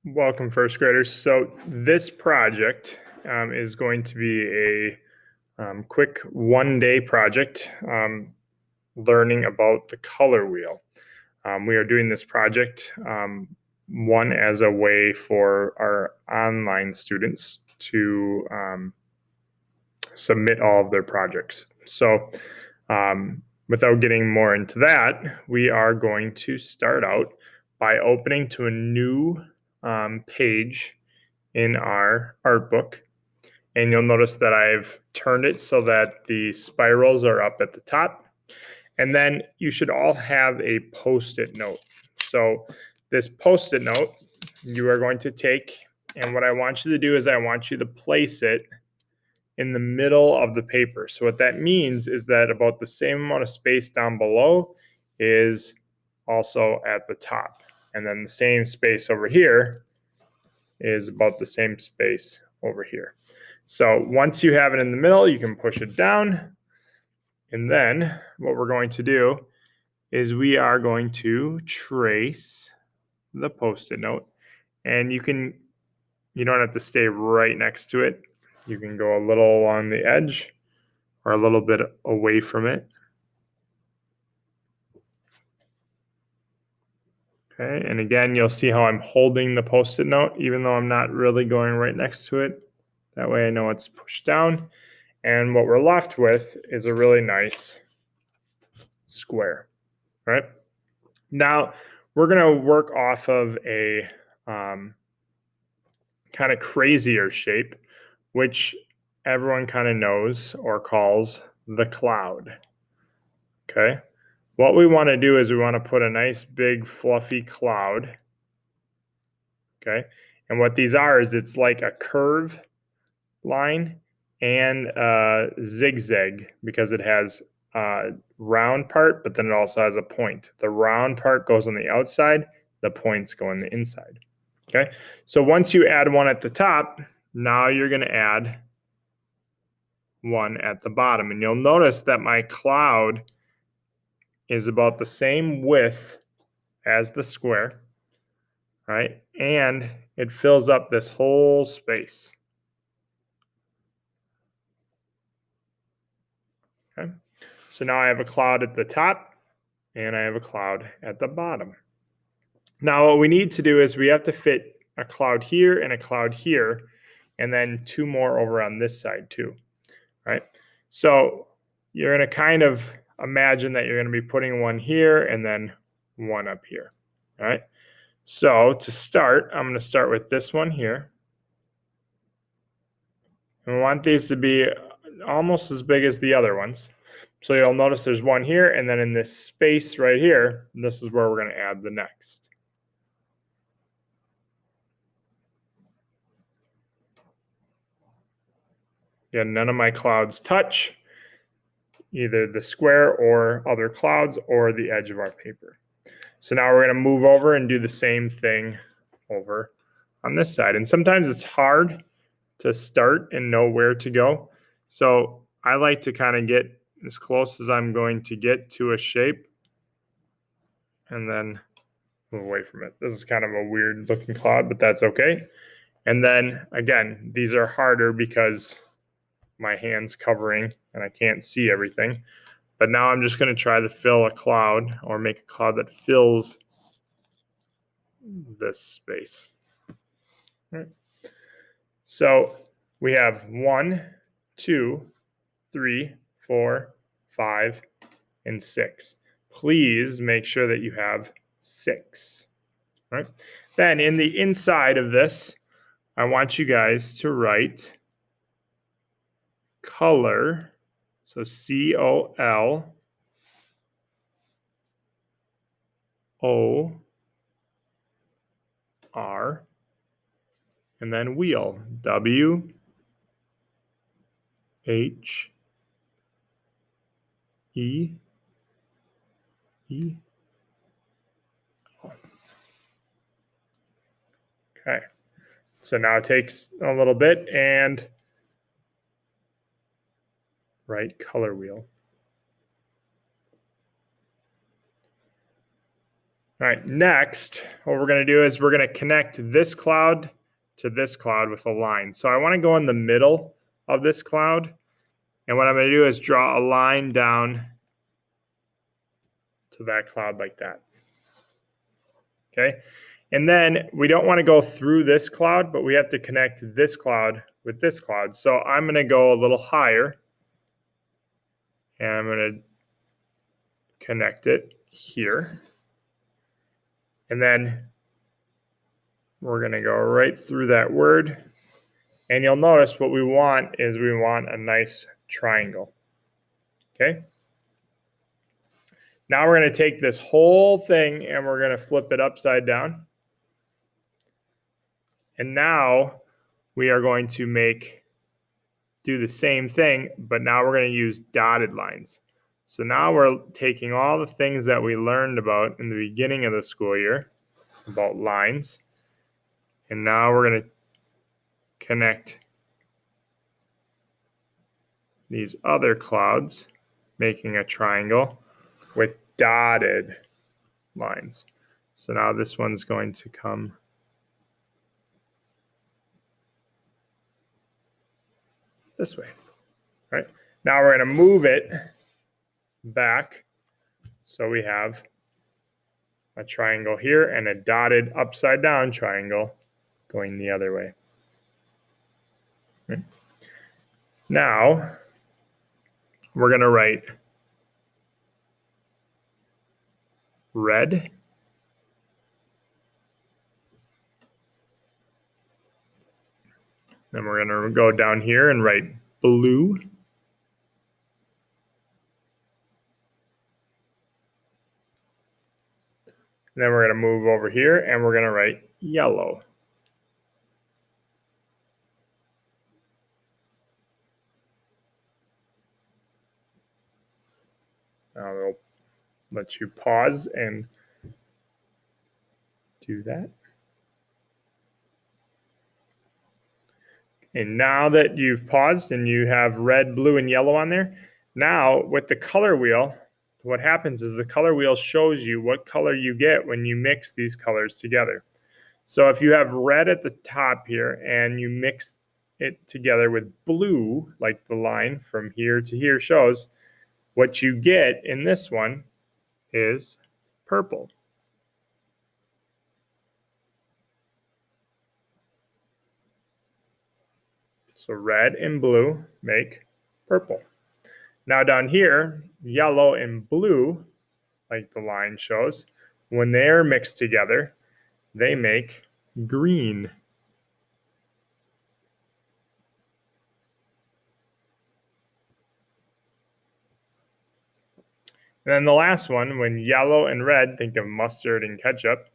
Welcome, first graders. So this project is going to be a quick one-day project learning about the color wheel. We are doing this project, one, as a way for our online students to submit all of their projects. So without getting more into that, we are going to start out by opening to a new page in our art book. And you'll notice that I've turned it so that the spirals are up at the top. And then you should all have a Post-it note. So this Post-it note you are going to take, and what I want you to do is I want you to place it in the middle of the paper. So what that means is that about the same amount of space down below is also at the top. And then the same space over here is about the same space over here. So once you have it in the middle, you can push it down. And then what we're going to do is we are going to trace the Post-it note. And you don't have to stay right next to it. You can go a little along the edge or a little bit away from it. Okay, and again, you'll see how I'm holding the Post-it note, even though I'm not really going right next to it. That way I know it's pushed down. And what we're left with is a really nice square, right? Now, we're going to work off of a kind of crazier shape, which everyone kind of knows or calls the cloud. Okay. What we want to do is we want to put a nice big fluffy cloud. Okay. And what these are is it's like a curve line and a zigzag because it has a round part, but then it also has a point. The round part goes on the outside, the points go on the inside. Okay. So once you add one at the top, now you're going to add one at the bottom. And you'll notice that my cloud is about the same width as the square, right? And it fills up this whole space. Okay. So now I have a cloud at the top and I have a cloud at the bottom. Now what we need to do is we have to fit a cloud here and a cloud here, and then two more over on this side too, right? So you're going to kind of imagine that you're going to be putting one here and then one up here, all right? So to start, I'm going to start with this one here. And we want these to be almost as big as the other ones. So you'll notice there's one here, and then in this space right here, this is where we're going to add the next. Yeah, none of my clouds touch either the square or other clouds or the edge of our paper. So now we're going to move over and do the same thing over on this side. And sometimes it's hard to start and know where to go. So I like to kind of get as close as I'm going to get to a shape and then move away from it. This is kind of a weird looking cloud, but that's okay. And then again, these are harder because my hand's covering and I can't see everything. But now I'm just going to try to fill a cloud or make a cloud that fills this space. All right. So we have 1, 2, 3, 4, 5, and 6. Please make sure that you have 6. All right. Then in the inside of this, I want you guys to write color. So COLOR, and then wheel, WHEEL. Okay, so now it takes a little bit and write color wheel. All right, next, what we're going to do is we're going to connect this cloud to this cloud with a line. So I want to go in the middle of this cloud, and what I'm going to do is draw a line down to that cloud like that. Okay, and then we don't want to go through this cloud, but we have to connect this cloud with this cloud. So I'm going to go a little higher, and I'm going to connect it here. And then we're going to go right through that word. And you'll notice what we want is we want a nice triangle. Okay. Now we're going to take this whole thing and we're going to flip it upside down. And now we are going to do the same thing, but now we're going to use dotted lines. So now we're taking all the things that we learned about in the beginning of the school year about lines. And now we're going to connect these other clouds, making a triangle with dotted lines. So now this one's going to come this way. All right. Now we're going to move it back so we have a triangle here and a dotted upside down triangle going the other way. Okay. Now we're going to write red, then we're going to go down here and write blue, and then we're going to move over here and we're going to write yellow. Now we'll let you pause and do that. And now that you've paused and you have red, blue, and yellow on there, now with the color wheel, what happens is the color wheel shows you what color you get when you mix these colors together. So if you have red at the top here and you mix it together with blue, like the line from here to here shows, what you get in this one is purple. So red and blue make purple. Now down here, yellow and blue, like the line shows, when they're mixed together, they make green. And then the last one, when yellow and red, think of mustard and ketchup,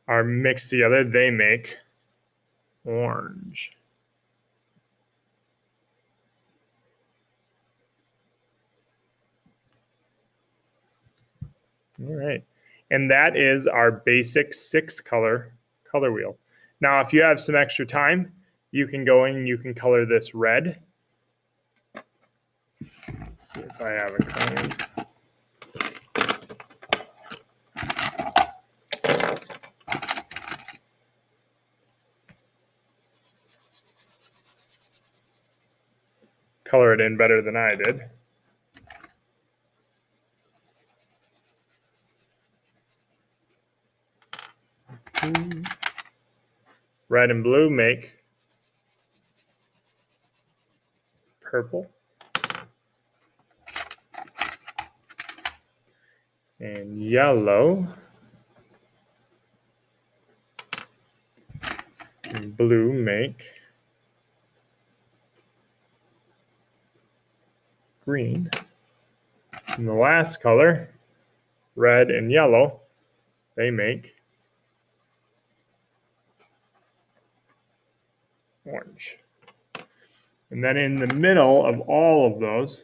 are mixed together, they make orange. All right. And that is our basic 6-color color wheel. Now, if you have some extra time, you can go in and you can color this red. Let's see if I have a color. Color it in better than I did. Red and blue make purple. And yellow and blue make green. And the last color, red and yellow, they make orange. And then in the middle of all of those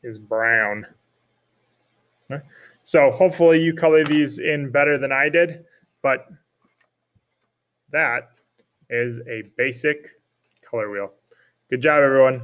is brown. So hopefully you color these in better than I did, but that is a basic color wheel. Good job, everyone.